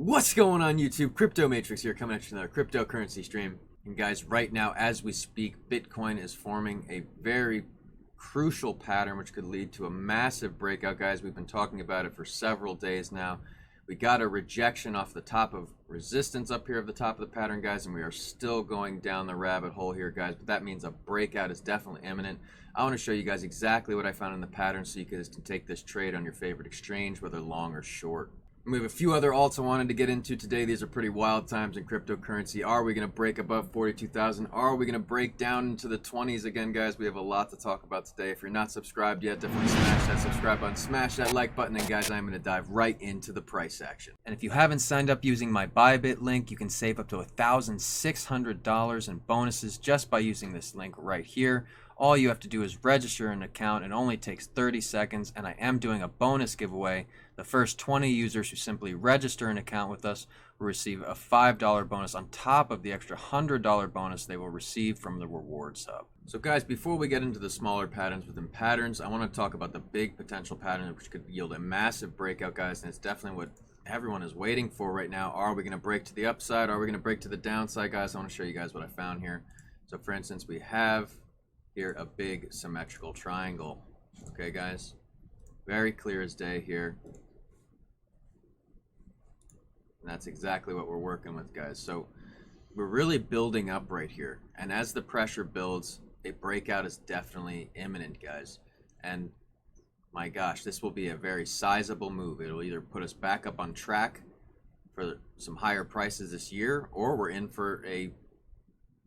What's going on YouTube? Crypto Matrix here, coming at you another cryptocurrency stream. And guys, right now as we speak, Bitcoin is forming a very crucial pattern which could lead to a massive breakout. Guys, we've been talking about it for several days now. We got a rejection off the top of resistance up here of the top of the pattern, guys, and we are still going down the rabbit hole here, guys. But that means a breakout is definitely imminent. I want to show you guys exactly what I found in the pattern so you guys can take this trade on your favorite exchange, whether long or short. We have a few other alts I wanted to get into today. These are pretty wild times in cryptocurrency. Are we going to break above 42,000? Are we going to break down into the 20s again, guys? We have a lot to talk about today. If you're not subscribed yet, definitely smash that subscribe button, smash that like button, and guys, I'm going to dive right into the price action. And if you haven't signed up using my Bybit link, you can save up to $1,600 in bonuses just by using this link right here. All you have to do is register an account. It only takes 30 seconds, and I am doing a bonus giveaway. The first 20 users who simply register an account with us will receive a $5 bonus on top of the extra $100 bonus they will receive from the Rewards Hub. So guys, before we get into the smaller patterns within patterns, I want to talk about the big potential pattern which could yield a massive breakout, guys, and it's definitely what everyone is waiting for right now. Are we going to break to the upside? Are we going to break to the downside, guys? I want to show you guys what I found here. So for instance, we have here a big symmetrical triangle. Okay, guys, very clear as day here. And that's exactly what we're working with, guys. So we're really building up right here. And as the pressure builds, a breakout is definitely imminent, guys. And my gosh, this will be a very sizable move. It'll either put us back up on track for some higher prices this year, or we're in for a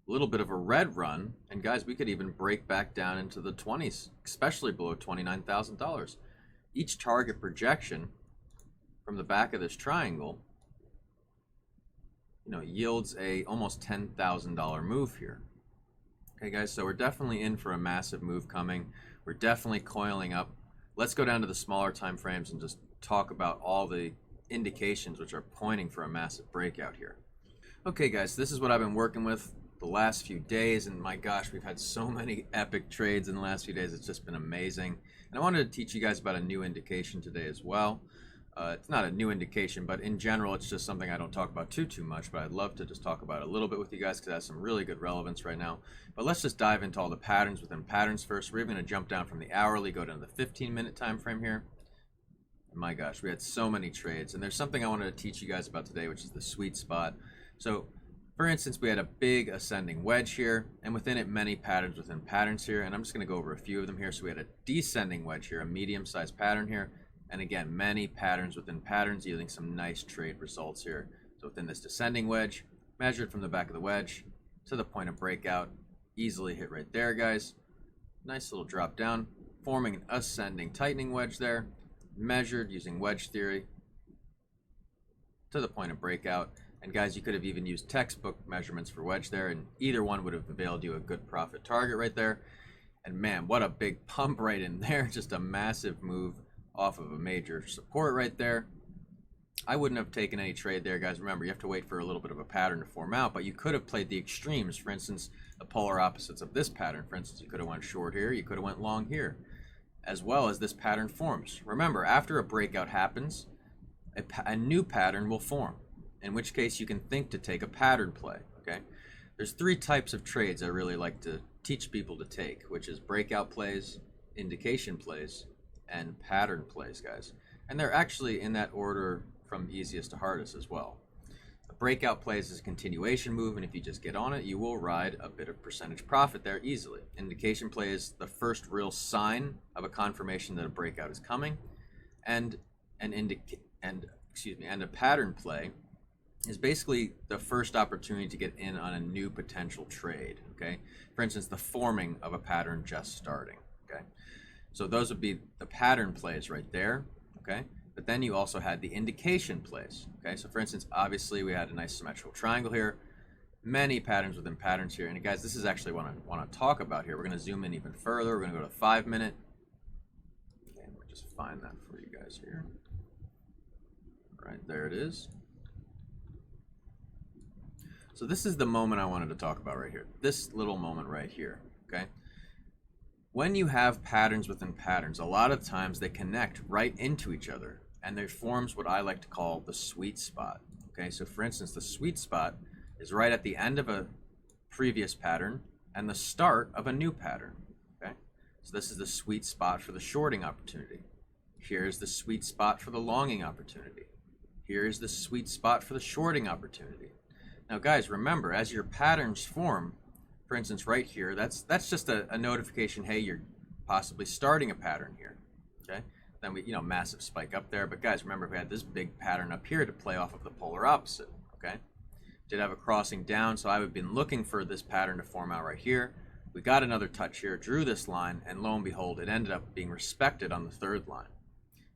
little bit of a red run. And guys, we could even break back down into the 20s, especially below $29,000. Each target projection from the back of this triangle, yields a almost $10,000 move here. Okay, guys, so we're definitely in for a massive move coming. We're definitely coiling up. Let's go down to the smaller time frames and just talk about all the indications which are pointing for a massive breakout here. Okay, guys, this is what I've been working with the last few days, and my gosh, we've had so many epic trades in the last few days. It's just been amazing. And I wanted to teach you guys about a new indication today as well. It's not a new indication, but in general, it's just something I don't talk about too much, but I'd love to just talk about it a little bit with you guys because it has some really good relevance right now. But let's just dive into all the patterns within patterns first. We're even going to jump down from the hourly, go down to the 15-minute time frame here. And my gosh, we had so many trades, and there's something I wanted to teach you guys about today, which is the sweet spot. So for instance, we had a big ascending wedge here, and within it, many patterns within patterns here, and I'm just going to go over a few of them here. So we had a descending wedge here, a medium-sized pattern here. And again, many patterns within patterns yielding some nice trade results here. So within this descending wedge, measured from the back of the wedge to the point of breakout, easily hit right there, guys. Nice little drop down, forming an ascending tightening wedge there, measured using wedge theory to the point of breakout. And guys, you could have even used textbook measurements for wedge there, and either one would have availed you a good profit target right there. And man, what a big pump right in there. Just a massive move off of a major support right there. I wouldn't have taken any trade there, guys. Remember, you have to wait for a little bit of a pattern to form out, but you could have played the extremes. For instance, the polar opposites of this pattern. For instance, you could have went short here, you could have went long here, as well as this pattern forms. Remember, after a breakout happens, a new pattern will form, in which case you can think to take a pattern play, okay? There's three types of trades I really like to teach people to take, which is breakout plays, indication plays, and pattern plays, guys. And they're actually in that order from easiest to hardest as well. A breakout plays is a continuation move, and if you just get on it, you will ride a bit of percentage profit there easily. Indication play is the first real sign of a confirmation that a breakout is coming, and a pattern play is basically the first opportunity to get in on a new potential trade, okay? For instance, the forming of a pattern just starting, okay? So those would be the pattern plays right there, okay? But then you also had the indication plays, okay? So for instance, obviously we had a nice symmetrical triangle here, many patterns within patterns here. And guys, this is actually what I want to talk about here. We're going to zoom in even further. We're going to go to 5 minute. And we'll just find that for you guys here. Right, there it is. So this is the moment I wanted to talk about right here. This little moment right here, okay? When you have patterns within patterns, a lot of times they connect right into each other, and they forms what I like to call the sweet spot. Okay, so for instance, the sweet spot is right at the end of a previous pattern and the start of a new pattern. Okay, so this is the sweet spot for the shorting opportunity. Here's the sweet spot for the longing opportunity. Here's the sweet spot for the shorting opportunity. Now guys, remember, as your patterns form, for instance right here, that's just a notification, hey, you're possibly starting a pattern here. Okay, then we, massive spike up there. But guys, remember, we had this big pattern up here to play off of the polar opposite. Okay, did have a crossing down, so I would have been looking for this pattern to form out right here. We got another touch here, drew this line, and lo and behold, it ended up being respected on the third line.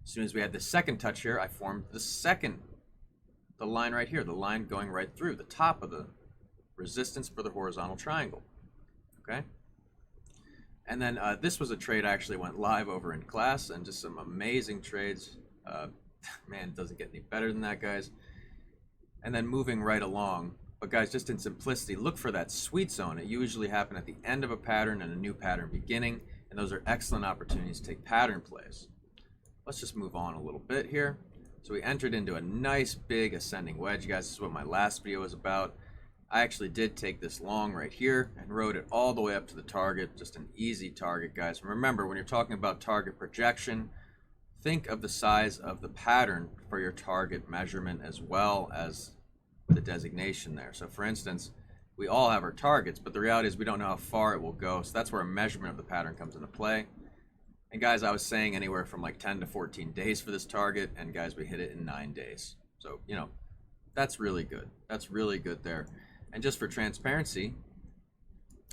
As soon as we had the second touch here, I formed the line right here, the line going right through the top of the resistance for the horizontal triangle. Okay, and then this was a trade I actually went live over in class, and just some amazing trades. Man, it doesn't get any better than that, guys. And then moving right along, but guys, just in simplicity, look for that sweet zone. It usually happens at the end of a pattern and a new pattern beginning, and those are excellent opportunities to take pattern plays. Let's just move on a little bit here. So we entered into a nice big ascending wedge, guys. This is what my last video was about. I actually did take this long right here and rode it all the way up to the target, just an easy target, guys. And remember, when you're talking about target projection, think of the size of the pattern for your target measurement as well as the designation there. So for instance, we all have our targets, but the reality is we don't know how far it will go. So that's where a measurement of the pattern comes into play. And guys, I was saying anywhere from like 10 to 14 days for this target, and guys, we hit it in 9 days. So, that's really good. That's really good there. And just for transparency,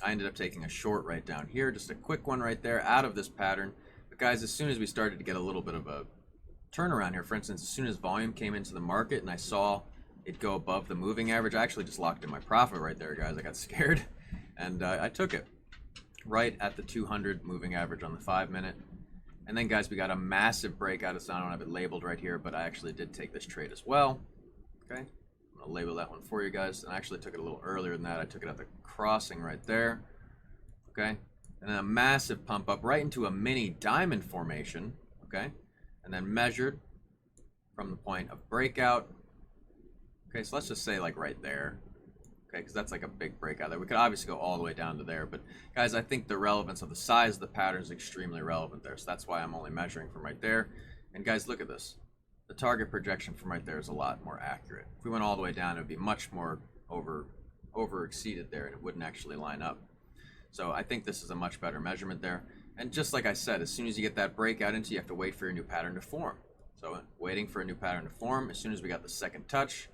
I ended up taking a short right down here, just a quick one right there out of this pattern. But guys, as soon as we started to get a little bit of a turnaround here, for instance, as soon as volume came into the market and I saw it go above the moving average, I actually just locked in my profit right there, guys. I got scared, and I took it right at the 200 moving average on the 5-minute. And then guys, we got a massive breakout. I don't have it labeled right here, but I actually did take this trade as well. Okay, I'm gonna label that one for you guys. And I actually took it a little earlier than that. I took it at the crossing right there. Okay, and then a massive pump up right into a mini diamond formation. Okay, and then measured from the point of breakout. Okay, so let's just say like right there. Okay, because that's like a big breakout there. We could obviously go all the way down to there, but guys, I think the relevance of the size of the pattern is extremely relevant there. So that's why I'm only measuring from right there. And guys, look at this. The target projection from right there is a lot more accurate. If we went all the way down, it would be much more over exceeded there, and it wouldn't actually line up. So I think this is a much better measurement there. And just like I said, as soon as you get that breakout into, you have to wait for your new pattern to form. So waiting for a new pattern to form, as soon as we got the second touch,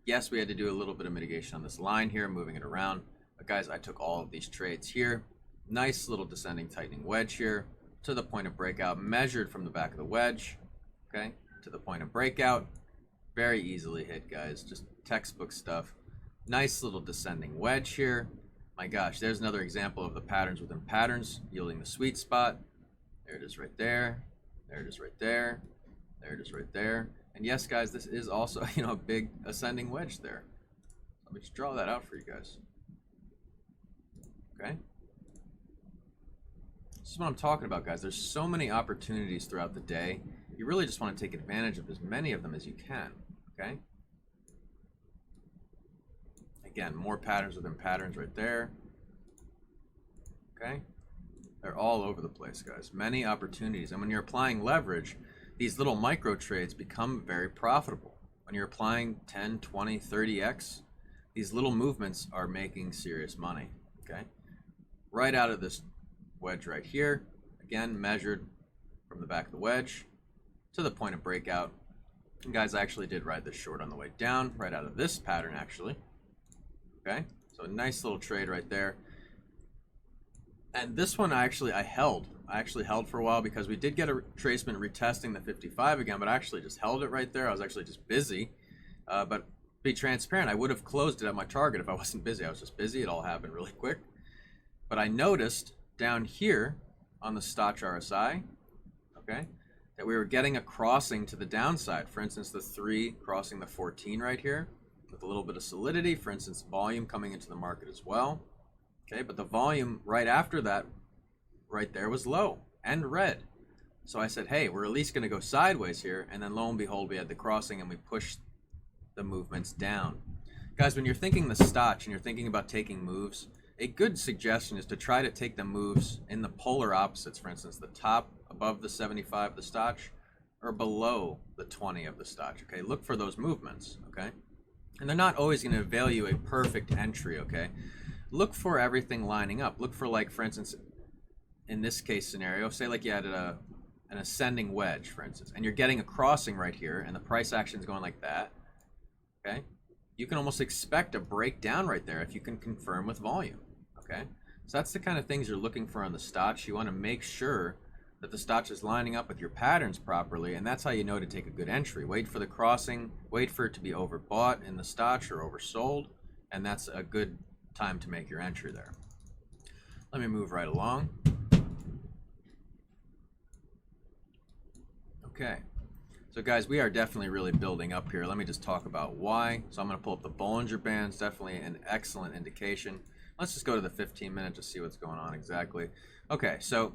yes, we had to do a little bit of mitigation on this line here, moving it around. But guys, I took all of these trades here. Nice little descending tightening wedge here to the point of breakout, measured from the back of the wedge, okay, to the point of breakout. Very easily hit, guys, just textbook stuff. Nice little descending wedge here. My gosh, there's another example of the patterns within patterns yielding the sweet spot. There it is right there. There it is right there. There it is right there. And yes, guys, this is also, a big ascending wedge there. Let me just draw that out for you guys. Okay. This is what I'm talking about, guys. There's so many opportunities throughout the day. You really just want to take advantage of as many of them as you can. Okay. Again, more patterns within patterns right there. Okay. They're all over the place, guys. Many opportunities. And when you're applying leverage, these little micro trades become very profitable. When you're applying 10, 20, 30x, these little movements are making serious money, okay? Right out of this wedge right here, again, measured from the back of the wedge to the point of breakout. And guys, I actually did ride this short on the way down, right out of this pattern, actually. Okay, so a nice little trade right there. And this one I held. I actually held for a while because we did get a retracement retesting the 55 again, but I actually just held it right there. I was actually just busy. But be transparent, I would have closed it at my target if I wasn't busy. I was just busy. It all happened really quick. But I noticed down here on the Stoch RSI, okay, that we were getting a crossing to the downside. For instance, the 3 crossing the 14 right here with a little bit of solidity. For instance, volume coming into the market as well. Okay, but the volume right after that right there was low and red. So I said, hey, we're at least going to go sideways here. And then lo and behold, we had the crossing and we pushed the movements down. Guys, when you're thinking the Stoch and you're thinking about taking moves, a good suggestion is to try to take the moves in the polar opposites. For instance, the top above the 75 of the Stoch or below the 20 of the Stoch. Okay, look for those movements. Okay, and they're not always going to avail you a perfect entry. Okay, look for everything lining up. Look for, like, for instance, in this case scenario, say like you had an ascending wedge, for instance, and you're getting a crossing right here, and the price action is going like that. Okay, you can almost expect a breakdown right there if you can confirm with volume. Okay, so that's the kind of things you're looking for on the Stoch. You want to make sure that the Stoch is lining up with your patterns properly, and that's how you know to take a good entry. Wait for the crossing, wait for it to be overbought in the Stoch or oversold, and that's a good time to make your entry there. Let me move right along. Okay, so guys, we are definitely really building up here. Let me just talk about why. So I'm going to pull up the Bollinger Bands, definitely an excellent indication. Let's just go to the 15-minute to see what's going on exactly. Okay, so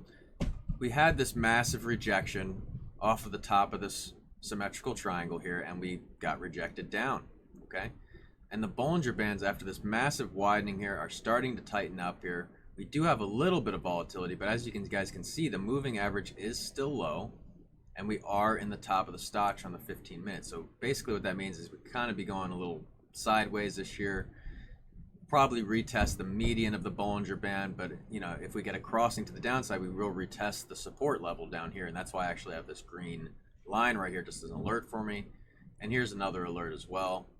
we had this massive rejection off of the top of this symmetrical triangle here, and we got rejected down. Okay, and the Bollinger Bands after this massive widening here are starting to tighten up here. We do have a little bit of volatility, but as you guys can see, the moving average is still low, and we are in the top of the Stoch on the 15 minutes. So basically what that means is we kind of be going a little sideways this year. Probably retest the median of the Bollinger Band, but you know, if we get a crossing to the downside, we will retest the support level down here, and that's why I actually have this green line right here just as an alert for me. And here's another alert as well,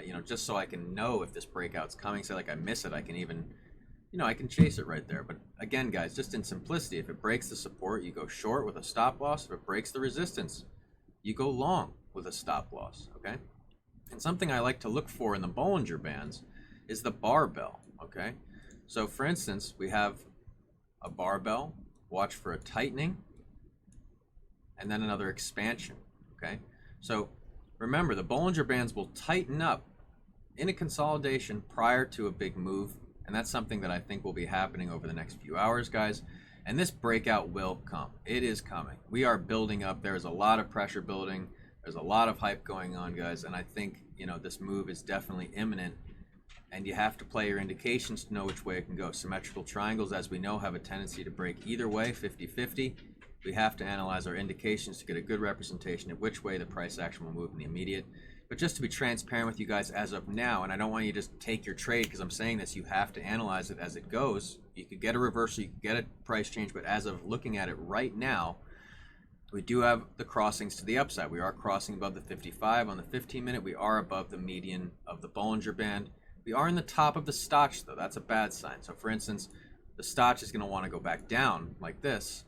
you know, just so I can know if this breakout's coming. Say like I miss it, I can even, you know, I can chase it right there. But again, guys, just in simplicity, if it breaks the support, you go short with a stop loss. If it breaks the resistance, you go long with a stop loss. Okay, and something I like to look for in the Bollinger Bands is the barbell. Okay, so for instance, we have a barbell, watch for a tightening and then another expansion. Okay, so remember, the Bollinger Bands will tighten up in a consolidation prior to a big move, and that's something that I think will be happening over the next few hours, guys. And this breakout will come. It is coming. We are building up. There's a lot of pressure building. There's a lot of hype going on, guys, and I think, you know, this move is definitely imminent. And you have to play your indications to know which way it can go. Symmetrical triangles, as we know, have a tendency to break either way, 50-50. We have to analyze our indications to get a good representation of which way the price action will move in the immediate. But just to be transparent with you guys as of now, and I don't want you to just take your trade because I'm saying this, you have to analyze it as it goes. You could get a reversal, you could get a price change, but as of looking at it right now, we do have the crossings to the upside. We are crossing above the 55 on the 15-minute. We are above the median of the Bollinger Band. We are in the top of the Stoch, though. That's a bad sign. So, for instance, the Stoch is going to want to go back down like this,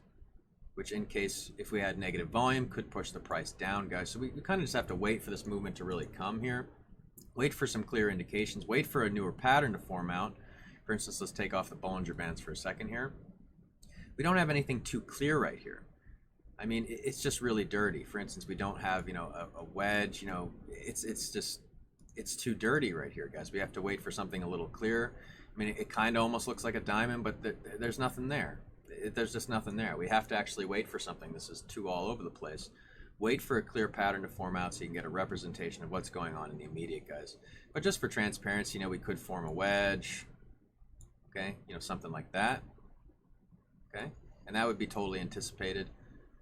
which in case if we had negative volume could push the price down, guys. So we kind of just have to wait for this movement to really come here. Wait for some clear indications. Wait for a newer pattern to form out. For instance, let's take off the Bollinger Bands for a second here. We don't have anything too clear right here. I mean, it's just really dirty. For instance, we don't have, you know, a wedge. You know, it's too dirty right here, guys. We have to wait for something a little clearer. I mean, it kind of almost looks like a diamond, but there's nothing there. There's just nothing there. We have to actually wait for something. This is too all over the place. Wait for a clear pattern to form out so you can get a representation of what's going on in the immediate, guys. But just for transparency, you know, we could form a wedge, okay, you know, something like that, okay, and that would be totally anticipated.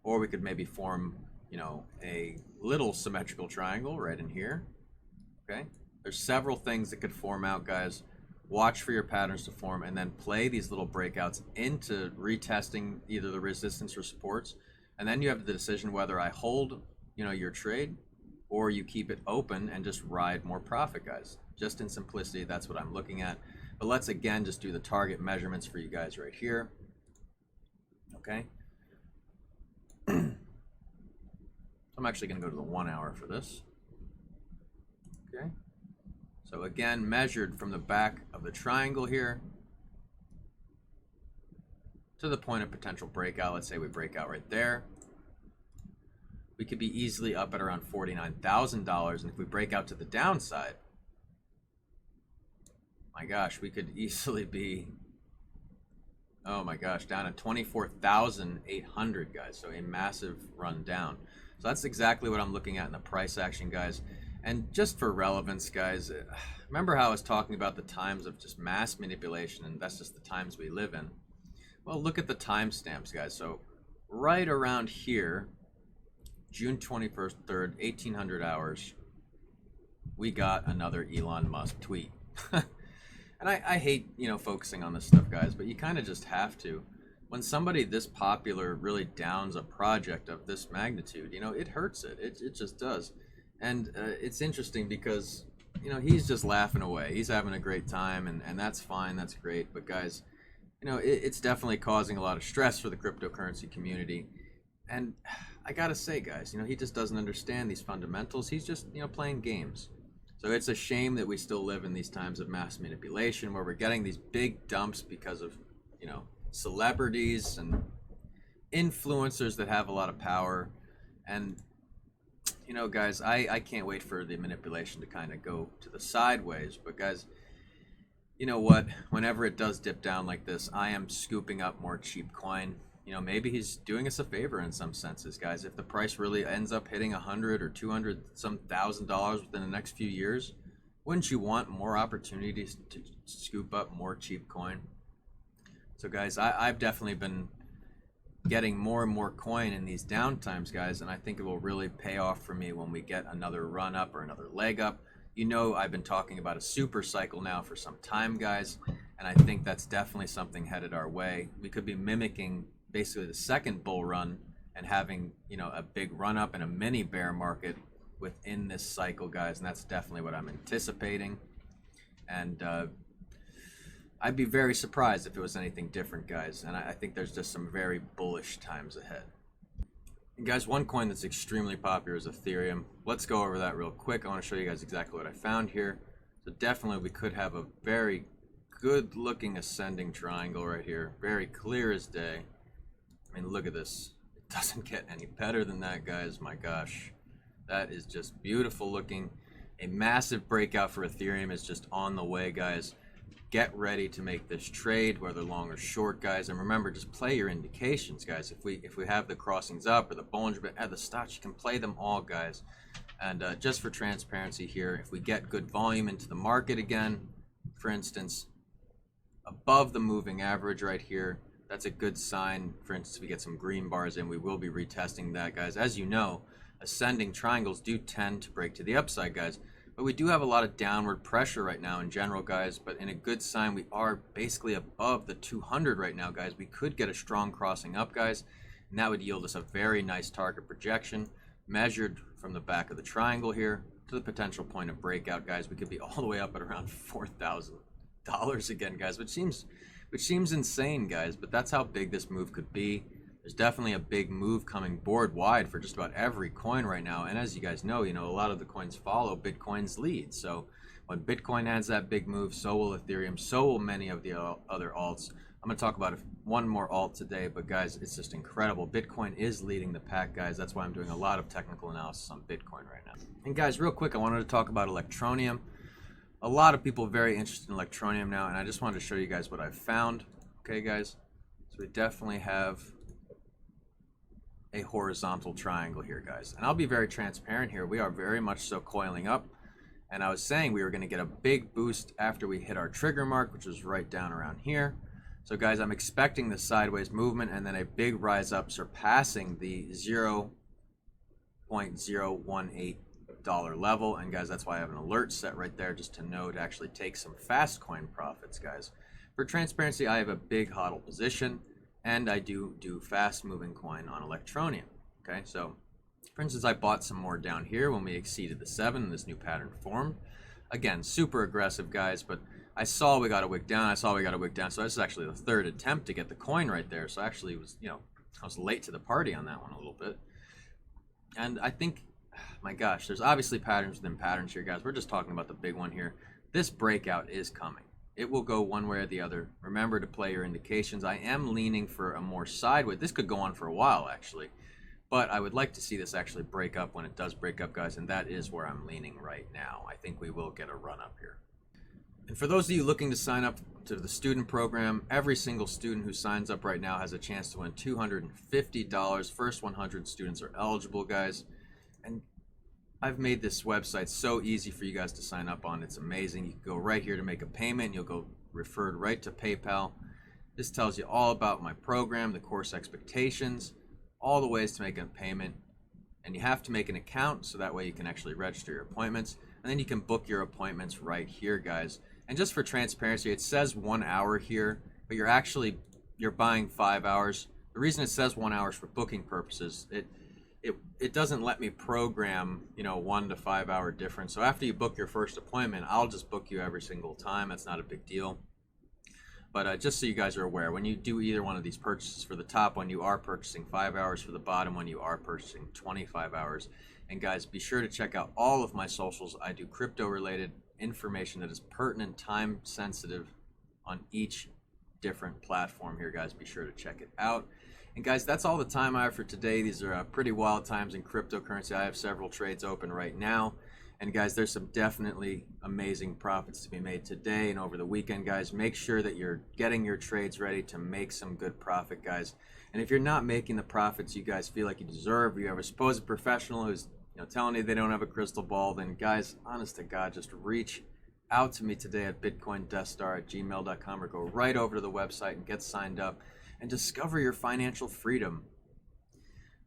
Or we could maybe form, you know, a little symmetrical triangle right in here. Okay, there's several things that could form out, guys. Watch for your patterns to form and then play these little breakouts into retesting either the resistance or supports. And then you have the decision whether I hold, you know, your trade or you keep it open and just ride more profit, guys. Just in simplicity, that's what I'm looking at. But let's again just do the target measurements for you guys right here. Okay. I'm actually going to go to the 1 hour for this. Okay. So again, measured from the back of the triangle here to the point of potential breakout. Let's say we break out right there. We could be easily up at around $49,000, and if we break out to the downside, my gosh, we could easily be, oh my gosh, down at 24,800, guys. So a massive run down. So that's exactly what I'm looking at in the price action, guys. And just for relevance, guys, remember how I was talking about the times of just mass manipulation, and that's just the times we live in? Well, look at the timestamps, guys. So right around here, June 21st, 3rd, 1800 hours, we got another Elon Musk tweet. And I hate, focusing on this stuff, guys, but you kind of just have to. When somebody this popular really downs a project of this magnitude, it hurts it. It just does. And it's interesting because, he's just laughing away. He's having a great time, and that's fine. That's great. But guys, it's definitely causing a lot of stress for the cryptocurrency community. And I gotta say, guys, he just doesn't understand these fundamentals. He's just, playing games. So it's a shame that we still live in these times of mass manipulation where we're getting these big dumps because of, celebrities and influencers that have a lot of power. And, guys, I can't wait for the manipulation to kind of go to the sideways. But, guys, you know what? Whenever it does dip down like this, I am scooping up more cheap coin. Maybe he's doing us a favor in some senses, guys. If the price really ends up hitting $100 or $200 some $1,000 within the next few years, wouldn't you want more opportunities to scoop up more cheap coin? So, guys, I've definitely been getting more and more coin in these down times, guys, and I think it will really pay off for me when we get another run up or another leg up. I've been talking about a super cycle now for some time, guys, and I think that's definitely something headed our way. We could be mimicking basically the second bull run and having, a big run up and a mini bear market within this cycle, guys, and that's definitely what I'm anticipating. And I'd be very surprised if it was anything different, guys, and I think there's just some very bullish times ahead. And guys, one coin that's extremely popular is Ethereum. Let's go over that real quick. I want to show you guys exactly what I found here. So definitely we could have a very good looking ascending triangle right here, very clear as day. I mean, look at this. It doesn't get any better than that, guys. My gosh, that is just beautiful looking. A massive breakout for Ethereum is just on the way, guys. Get ready to make this trade, whether long or short, guys. And remember, just play your indications, guys. If we have the crossings up or the Bollinger Band at the stops, you can play them all, guys. And just for transparency here, if we get good volume into the market again, for instance, above the moving average right here, that's a good sign. For instance, if we get some green bars in, we will be retesting that, guys. As you know, ascending triangles do tend to break to the upside, guys. But we do have a lot of downward pressure right now in general, guys. But in a good sign, we are basically above the 200 right now, guys. We could get a strong crossing up, guys, and that would yield us a very nice target projection measured from the back of the triangle here to the potential point of breakout, guys. We could be all the way up at around $4,000 again, guys, which seems insane, guys. But that's how big this move could be. There's definitely a big move coming board wide for just about every coin right now. And as you guys know, a lot of the coins follow Bitcoin's lead. So when Bitcoin has that big move, so will Ethereum, so will many of the other alts. I'm going to talk about one more alt today, but guys, it's just incredible. Bitcoin is leading the pack, guys. That's why I'm doing a lot of technical analysis on Bitcoin right now. And guys, real quick, I wanted to talk about Electroneum. A lot of people are very interested in Electroneum now, and I just wanted to show you guys what I've found. Okay, guys? So we definitely have a horizontal triangle here, guys, and I'll be very transparent here. We are very much so coiling up, and I was saying we were going to get a big boost after we hit our trigger mark, which was right down around here. So guys, I'm expecting the sideways movement and then a big rise up surpassing the $0.018 level. And guys, that's why I have an alert set right there, just to know to actually take some fast coin profits, guys. For transparency, I have a big hodl position, and I do fast moving coin on Electroneum. Okay, so for instance, I bought some more down here when we exceeded the 7 and this new pattern formed. Again, super aggressive, guys, but I saw we got a wick down. So this is actually the third attempt to get the coin right there. So actually it was, I was late to the party on that one a little bit. And I think, my gosh, there's obviously patterns within patterns here, guys. We're just talking about the big one here. This breakout is coming. It will go one way or the other. Remember to play your indications. I am leaning for a more sideways. This could go on for a while, actually. But I would like to see this actually break up when it does break up, guys. And that is where I'm leaning right now. I think we will get a run up here. And for those of you looking to sign up to the student program, every single student who signs up right now has a chance to win $250. First 100 students are eligible, guys. And I've made this website so easy for you guys to sign up on. It's amazing. You can go right here to make a payment. You'll go referred right to PayPal. This tells you all about my program, the course expectations, all the ways to make a payment. And you have to make an account so that way you can actually register your appointments. And then you can book your appointments right here, guys. And just for transparency, it says 1 hour here, but you're buying 5 hours. The reason it says 1 hour is for booking purposes. It doesn't let me program, 1 to 5 hour difference. So after you book your first appointment, I'll just book you every single time. That's not a big deal. But just so you guys are aware, when you do either one of these purchases, for the top one you are purchasing 5 hours, for the bottom one you are purchasing 25 hours. And guys, be sure to check out all of my socials. I do crypto related information that is pertinent, time sensitive on each different platform here, guys. Be sure to check it out. And guys, that's all the time I have for today. These are pretty wild times in cryptocurrency. I have several trades open right now. And guys, there's some definitely amazing profits to be made today and over the weekend, guys. Make sure that you're getting your trades ready to make some good profit, guys. And if you're not making the profits you guys feel like you deserve, or you have a supposed professional who's telling you they don't have a crystal ball, then guys, honest to God, just reach out to me today at bitcoindeathstar@gmail.com, or go right over to the website and get signed up and discover your financial freedom.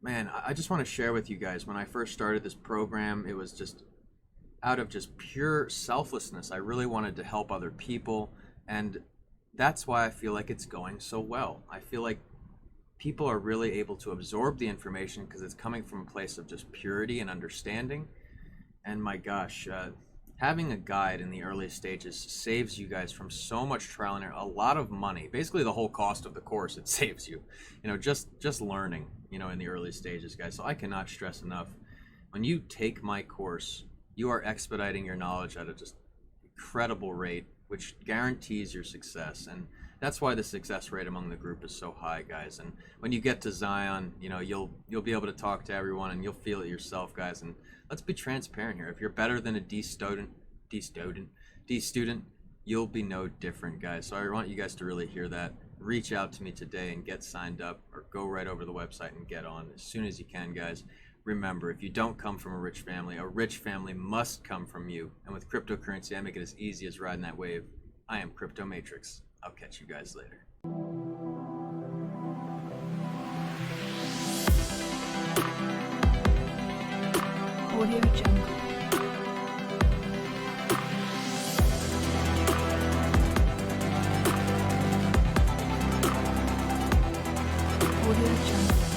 Man, I just want to share with you guys, when I first started this program, it was just out of just pure selflessness. I really wanted to help other people, and that's why I feel like it's going so well. I feel like people are really able to absorb the information because it's coming from a place of just purity and understanding. And my gosh, having a guide in the early stages saves you guys from so much trial and error, a lot of money, basically the whole cost of the course. It saves you, just learning, in the early stages, guys. So I cannot stress enough, when you take my course, you are expediting your knowledge at a just incredible rate, which guarantees your success. And that's why the success rate among the group is so high, guys. And when you get to Zion, you'll be able to talk to everyone and you'll feel it yourself, guys. And let's be transparent here. If you're better than a D student, you'll be no different, guys. So I want you guys to really hear that. Reach out to me today and get signed up, or go right over to the website and get on as soon as you can, guys. Remember, if you don't come from a rich family must come from you. And with cryptocurrency, I make it as easy as riding that wave. I am Crypto Matrix. I'll catch you guys later. Audio Jungle. Audio Jungle.